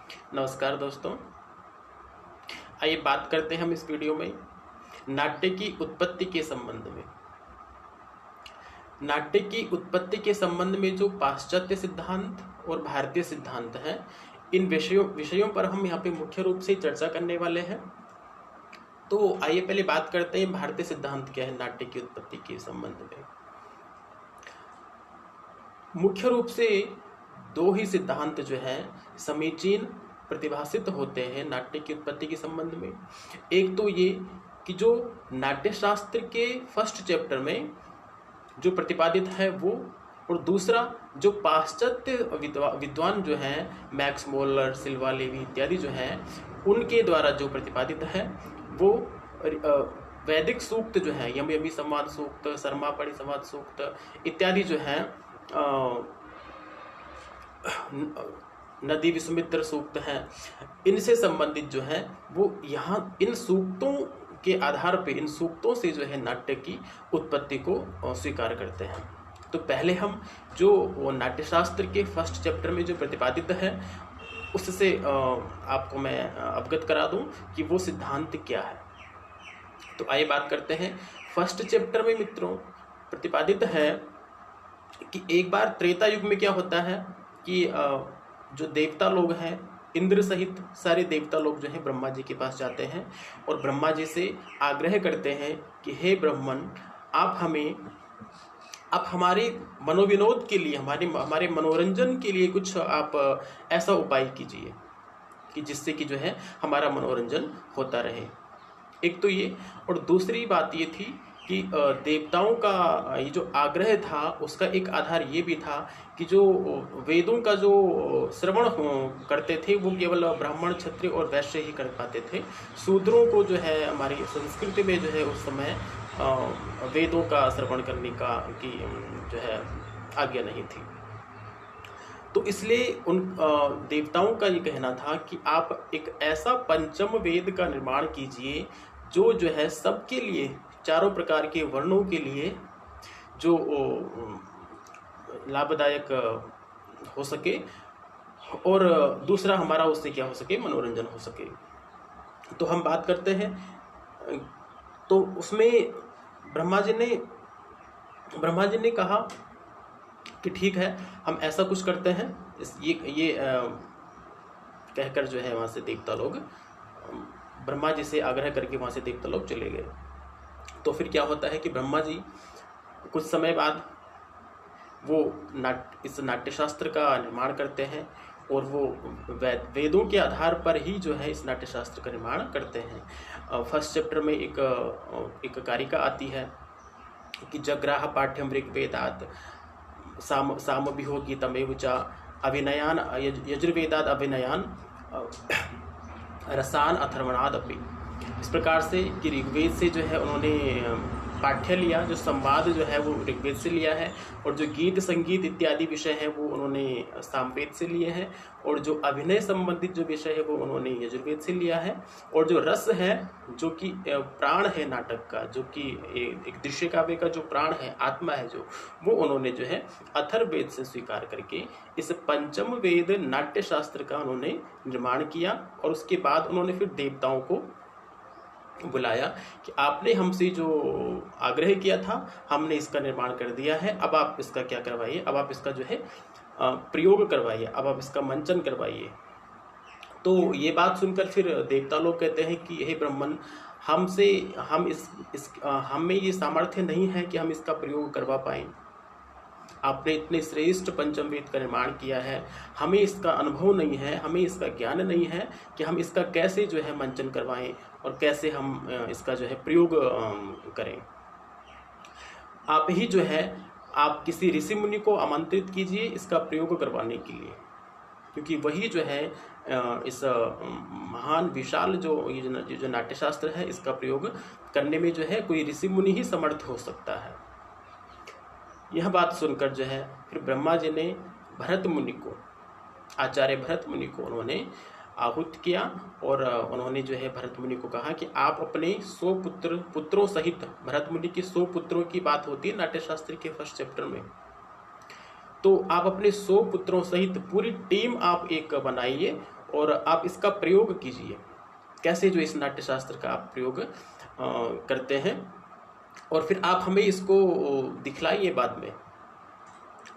नमस्कार दोस्तों, आइए बात करते हैं हम इस वीडियो में नाट्य की उत्पत्ति के संबंध में। नाट्य की उत्पत्ति के संबंध में जो पाश्चात्य सिद्धांत और भारतीय सिद्धांत हैं, इन विषयों पर हम यहाँ पे मुख्य रूप से चर्चा करने वाले हैं। तो आइए पहले बात करते हैं भारतीय सिद्धांत क्या है नाट्य की उत्पत्ति के संबंध में। मुख्य रूप से दो ही सिद्धांत जो है समीचीन प्रतिभासित होते हैं नाट्य की उत्पत्ति के संबंध में। एक तो ये कि जो नाट्यशास्त्र के फर्स्ट चैप्टर में जो प्रतिपादित है वो, और दूसरा जो पाश्चात्य विद्वान जो हैं मैक्स मोलर, सिल्वा लेवी इत्यादि जो हैं उनके द्वारा जो प्रतिपादित है वो वैदिक सूक्त जो है यम यमी संवाद सूक्त, शर्मापणि संवाद सूक्त इत्यादि जो हैं नदी विस्मित्र सूक्त हैं, इनसे संबंधित जो है वो यहाँ इन सूक्तों के आधार पे, इन सूक्तों से जो है नाट्य की उत्पत्ति को स्वीकार करते हैं। तो पहले हम जो नाट्यशास्त्र के फर्स्ट चैप्टर में जो प्रतिपादित है उससे आपको मैं अवगत करा दूं कि वो सिद्धांत क्या है। तो आइए बात करते हैं। फर्स्ट चैप्टर में मित्रों प्रतिपादित है कि एक बार त्रेता युग में क्या होता है कि जो देवता लोग हैं, इंद्र सहित सारे देवता लोग जो हैं ब्रह्मा जी के पास जाते हैं और ब्रह्मा जी से आग्रह करते हैं कि हे ब्रह्मन, आप हमारे मनोविनोद के लिए, हमारे मनोरंजन के लिए कुछ आप ऐसा उपाय कीजिए कि जिससे कि जो है हमारा मनोरंजन होता रहे। एक तो ये, और दूसरी बात ये थी कि देवताओं का ये जो आग्रह था उसका एक आधार ये भी था कि जो वेदों का जो श्रवण करते थे वो केवल ब्राह्मण, क्षत्रिय और वैश्य ही कर पाते थे। शूद्रों को जो है हमारी संस्कृति में जो है उस समय वेदों का श्रवण करने की जो है आज्ञा नहीं थी। तो इसलिए उन देवताओं का ये कहना था कि आप एक ऐसा पंचम वेद का निर्माण कीजिए जो है सबके लिए, चारों प्रकार के वर्णों के लिए जो लाभदायक हो सके, और दूसरा हमारा उससे क्या हो सके, मनोरंजन हो सके। तो हम बात करते हैं। तो उसमें ब्रह्मा जी ने कहा कि ठीक है, हम ऐसा कुछ करते हैं। ये कहकर जो है वहाँ से देवता लोग ब्रह्मा जी से आग्रह करके वहाँ से देवता लोग चले गए। तो फिर क्या होता है कि ब्रह्मा जी कुछ समय बाद वो इस नाट्यशास्त्र का निर्माण करते हैं और वो वेदों के आधार पर ही जो है इस नाट्यशास्त्र का निर्माण करते हैं। फर्स्ट चैप्टर में एक कारिका आती है कि जग्राह पाठ्यम ऋग्वेदात सामभिहो गीतमेव च अभिनयान यजुर्वेदाद अभिनयान रसान अथर्वणाद अपि। इस प्रकार से कि ऋग्वेद से जो है उन्होंने पाठ्य लिया, जो संवाद जो है वो ऋग्वेद से लिया है, और जो गीत संगीत इत्यादि विषय हैं वो उन्होंने सामवेद से लिए हैं, और जो अभिनय संबंधित जो विषय है वो उन्होंने यजुर्वेद से लिया है, और जो रस है, जो कि प्राण है नाटक का, जो कि एक दृश्य काव्य का जो प्राण है, आत्मा है जो, वो उन्होंने जो है अथर्ववेद से स्वीकार करके इस पंचम वेद नाट्यशास्त्र का उन्होंने निर्माण किया। और उसके बाद उन्होंने फिर देवताओं को बुलाया कि आपने हमसे जो आग्रह किया था हमने इसका निर्माण कर दिया है, अब आप इसका क्या करवाइए, अब आप इसका जो है प्रयोग करवाइए, अब आप इसका मंचन करवाइए। तो ये बात सुनकर फिर देवता लोग कहते हैं कि हे ब्रह्मन, हमें ये सामर्थ्य नहीं है कि हम इसका प्रयोग करवा पाएं। आपने इतने श्रेष्ठ पंचम वेद का निर्माण किया है, हमें इसका अनुभव नहीं है, हमें इसका ज्ञान नहीं है कि हम इसका कैसे जो है मंचन करवाएं और कैसे हम इसका जो है प्रयोग करें। आप ही जो है, आप किसी ऋषि मुनि को आमंत्रित कीजिए इसका प्रयोग करवाने के लिए, क्योंकि वही जो है इस महान विशाल जो नाट्यशास्त्र है इसका प्रयोग करने में जो है कोई ऋषि मुनि ही समर्थ हो सकता है। यह बात सुनकर जो है फिर ब्रह्मा जी ने भरत मुनि को, आचार्य भरत मुनि को उन्होंने आहूत किया, और उन्होंने जो है भरत मुनि को कहा कि आप अपने 100 पुत्रों सहित, भरत मुनि की 100 पुत्रों की बात होती है नाट्यशास्त्र के फर्स्ट चैप्टर में, तो आप अपने 100 पुत्रों सहित पूरी टीम आप एक बनाइए और आप इसका प्रयोग कीजिए। कैसे जो इस नाट्यशास्त्र का आप प्रयोग करते हैं, और फिर आप हमें इसको दिखलाइए बाद में।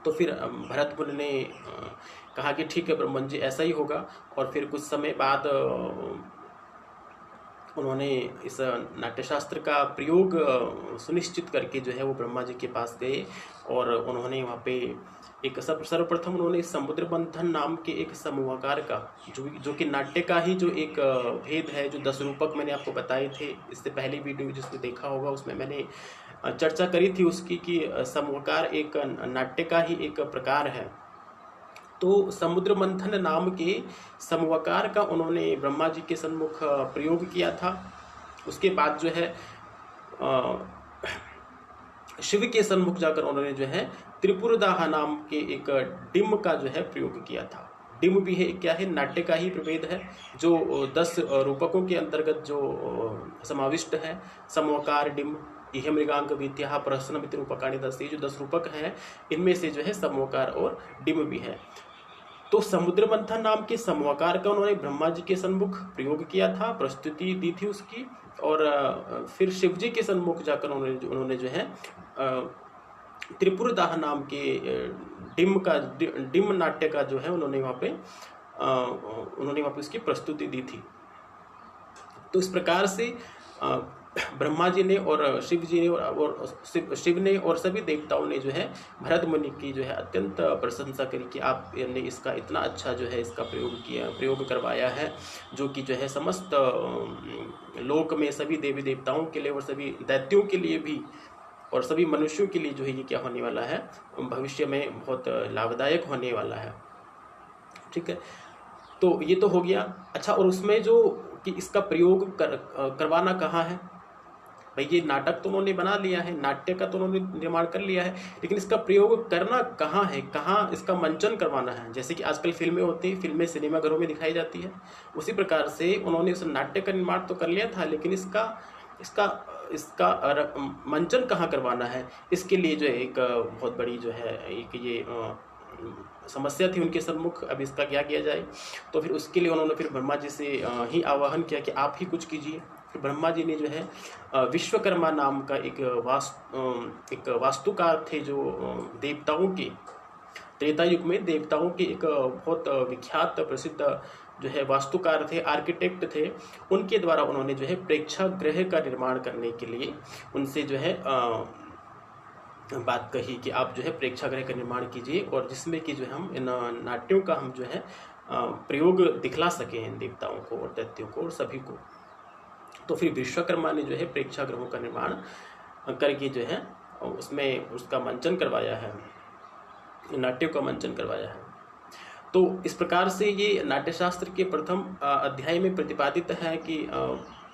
तो फिर भरत मुनि ने कहा कि ठीक है ब्रह्मन जी, ऐसा ही होगा। और फिर कुछ समय बाद उन्होंने इस नाट्यशास्त्र का प्रयोग सुनिश्चित करके जो है वो ब्रह्मा जी के पास गए, और उन्होंने वहाँ पे एक सर्वप्रथम उन्होंने समुद्र मंथन नाम के एक समूहाकार का, जो कि नाट्य का ही जो एक भेद है, जो 10 रूपक मैंने आपको बताए थे इससे पहले वीडियो जिसने देखा होगा उसमें मैंने चर्चा करी थी उसकी, कि समूहाकार एक नाट्य का ही एक प्रकार है। तो समुद्र मंथन नाम के समूहाकार का उन्होंने ब्रह्मा जी के सन्मुख प्रयोग किया था। उसके बाद जो है शिव के सन्मुख जाकर उन्होंने जो है त्रिपुरदाह नाम के एक डिम का जो है प्रयोग किया था। डिम भी है, क्या है, नाट्य का ही प्रभेद है, जो 10 रूपकों के अंतर्गत जो समाविष्ट है। समूहाकार, डिम, इह मृगांक विद्या प्रश्न मित्र रूपकाणी 10, ये जो 10 रूपक हैं इनमें से जो है समूहाकार और डिम भी है। तो समुद्र मंथन नाम के समूहाकार का उन्होंने ब्रह्मा जी के सन्मुख प्रयोग किया था, प्रस्तुति दी थी उसकी, और फिर शिव जी के सन्मुख जाकर उन्होंने जो है त्रिपुरदाह नाम के डिम नाट्य का जो है उन्होंने वहाँ पे उसकी प्रस्तुति दी थी। तो इस प्रकार से ब्रह्मा जी ने और शिव जी ने और शिव ने और सभी देवताओं ने जो है भरत मुनि की जो है अत्यंत प्रशंसा करी कि आपने इसका इतना अच्छा जो है इसका प्रयोग करवाया है, जो कि जो है समस्त लोक में सभी देवी देवताओं के लिए और सभी दैत्यों के लिए भी और सभी मनुष्यों के लिए जो है ये क्या होने वाला है, भविष्य में बहुत लाभदायक होने वाला है। ठीक है, तो ये तो हो गया। अच्छा, और उसमें जो कि इसका प्रयोग करवाना कहाँ है भाई, ये नाटक तो उन्होंने बना लिया है, नाट्य का तो उन्होंने निर्माण कर लिया है, लेकिन इसका प्रयोग करना कहाँ है, कहाँ इसका मंचन करवाना है। जैसे कि आजकल फिल्में होती हैं, फिल्में सिनेमाघरों में दिखाई जाती है, उसी प्रकार से उन्होंने उस नाट्य का निर्माण तो कर लिया था, लेकिन इसका मंचन कहाँ करवाना है, इसके लिए जो है एक बहुत बड़ी जो है एक ये समस्या थी उनके सम्मुख। अब इसका क्या किया जाए, तो फिर उसके लिए उन्होंने फिर ब्रह्मा जी से ही आह्वान किया कि आप ही कुछ कीजिए। फिर ब्रह्मा जी ने जो है विश्वकर्मा नाम का एक वास्तुकार थे, जो देवताओं के त्रेता युग में देवताओं के एक बहुत विख्यात प्रसिद्ध जो है वास्तुकार थे, आर्किटेक्ट थे। उनके द्वारा उन्होंने जो है प्रेक्षागृह का निर्माण करने के लिए उनसे जो है बात कही कि आप जो है प्रेक्षागृह का निर्माण कीजिए, और जिसमें कि जो है हम इन नाट्यों का हम जो है प्रयोग दिखला सकें इन देवताओं को और दैत्यों को और सभी को। तो फिर विश्वकर्मा ने जो है प्रेक्षागृहों का निर्माण करके जो है उसमें उसका मंचन करवाया है, नाट्यों का मंचन करवाया है। तो इस प्रकार से ये नाट्यशास्त्र के प्रथम अध्याय में प्रतिपादित है कि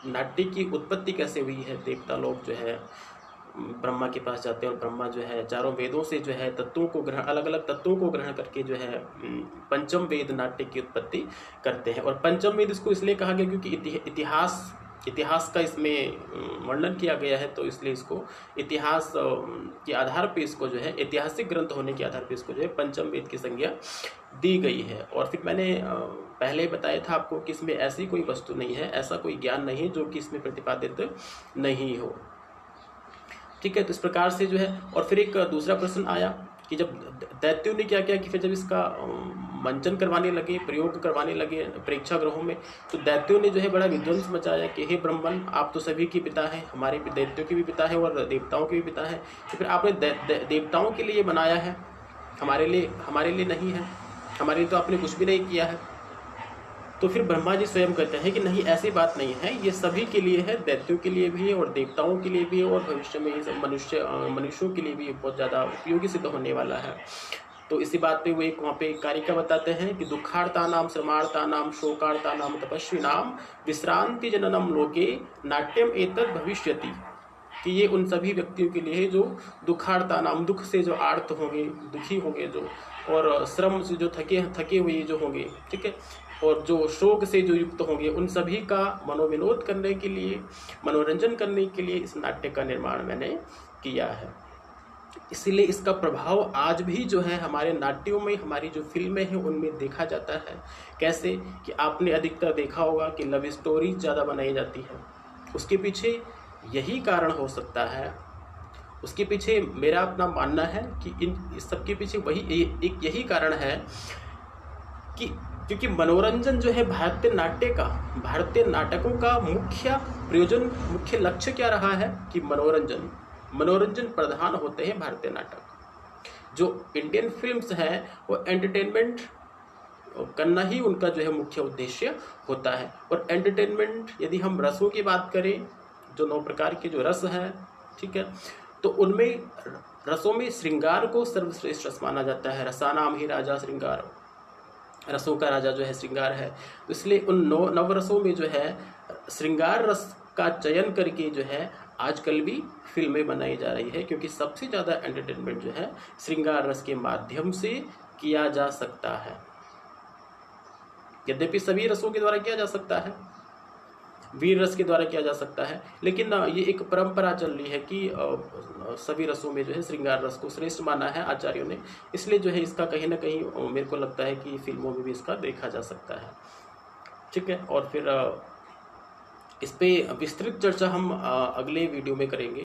नाट्य की उत्पत्ति कैसे हुई है। देवता लोग जो है ब्रह्मा के पास जाते हैं, और ब्रह्मा जो है चारों वेदों से जो है तत्वों को ग्रहण, अलग अलग तत्वों को ग्रहण करके जो है पंचम वेद नाट्य की उत्पत्ति करते हैं। और पंचम वेद इसको इसलिए कहा गया क्योंकि इतिहास का इसमें वर्णन किया गया है, तो इसलिए इसको इतिहास के आधार पे इसको जो है ऐतिहासिक ग्रंथ होने के आधार पे इसको जो है पंचम वेद की संज्ञा दी गई है। और फिर मैंने पहले बताया था आपको कि इसमें ऐसी कोई वस्तु नहीं है, ऐसा कोई ज्ञान नहीं है जो कि इसमें प्रतिपादित नहीं हो। ठीक है, तो इस प्रकार से जो है। और फिर एक दूसरा प्रश्न आया कि जब दैत्यों ने क्या किया कि फिर जब इसका मंचन करवाने लगे, प्रयोग करवाने लगे प्रेक्षागृहों में, तो दैत्यों ने जो है बड़ा विध्वंस मचाया कि हे ब्रह्मन, आप तो सभी के पिता हैं, हमारे दैत्यों के भी पिता है और देवताओं के भी पिता है, तो फिर आपने देवताओं के लिए बनाया है, हमारे लिए नहीं है, हमारे लिए तो आपने कुछ भी नहीं किया है। तो फिर ब्रह्मा जी स्वयं कहते हैं कि नहीं, ऐसी बात नहीं है, ये सभी के लिए है, दैत्यों के लिए भी है और देवताओं के लिए भी है, और भविष्य में ये सब मनुष्यों के लिए भी बहुत ज़्यादा उपयोगी सिद्ध होने वाला है। तो इसी बात पे वो एक वहाँ पे कारिका बताते हैं कि दुखार्ता नाम श्रमार्ता नाम शोकार्ता नाम तपस्वी नाम विश्रांति जननम लोके नाट्यम एतद भविष्यति, कि ये उन सभी व्यक्तियों के लिए है जो दुखार्ता नाम, दुख से जो आर्त होंगे, दुखी होंगे जो, और श्रम से जो थके हुए जो होंगे, ठीक है, और जो शोक से जो युक्त होंगे, उन सभी का मनोविनोद करने के लिए, मनोरंजन करने के लिए इस नाट्य का निर्माण मैंने किया है। इसीलिए इसका प्रभाव आज भी जो है हमारे नाट्यों में, हमारी जो फिल्में हैं उनमें देखा जाता है। कैसे कि आपने अधिकतर देखा होगा कि लव स्टोरी ज़्यादा बनाई जाती है। उसके पीछे यही कारण हो सकता है, उसके पीछे मेरा अपना मानना है कि इस सब के पीछे एक यही कारण है कि क्योंकि मनोरंजन जो है भारतीय नाटकों का मुख्य प्रयोजन, मुख्य लक्ष्य क्या रहा है कि मनोरंजन प्रधान होते हैं भारतीय नाटक। जो इंडियन फिल्म्स हैं वो एंटरटेनमेंट करना ही उनका जो है मुख्य उद्देश्य होता है। और एंटरटेनमेंट यदि हम रसों की बात करें, जो 9 प्रकार के जो रस हैं, ठीक है, तो उनमें रसों में श्रृंगार को सर्वश्रेष्ठ रस माना जाता है। रसानाम ही राजा श्रृंगार, रसों का राजा जो है श्रृंगार है। तो इसलिए उन नवरसों में जो है श्रृंगार रस का चयन करके जो है आजकल भी फिल्में बनाई जा रही है, क्योंकि सबसे ज़्यादा एंटरटेनमेंट जो है श्रृंगार रस के माध्यम से किया जा सकता है। यद्यपि सभी रसों के द्वारा किया जा सकता है, वीर रस के द्वारा किया जा सकता है, लेकिन ये एक परंपरा चल रही है कि सभी रसों में जो है श्रृंगार रस को श्रेष्ठ माना है आचार्यों ने। इसलिए जो है इसका कहीं ना कहीं मेरे को लगता है कि फिल्मों में भी इसका देखा जा सकता है। ठीक है, और फिर इस पे विस्तृत चर्चा हम अगले वीडियो में करेंगे।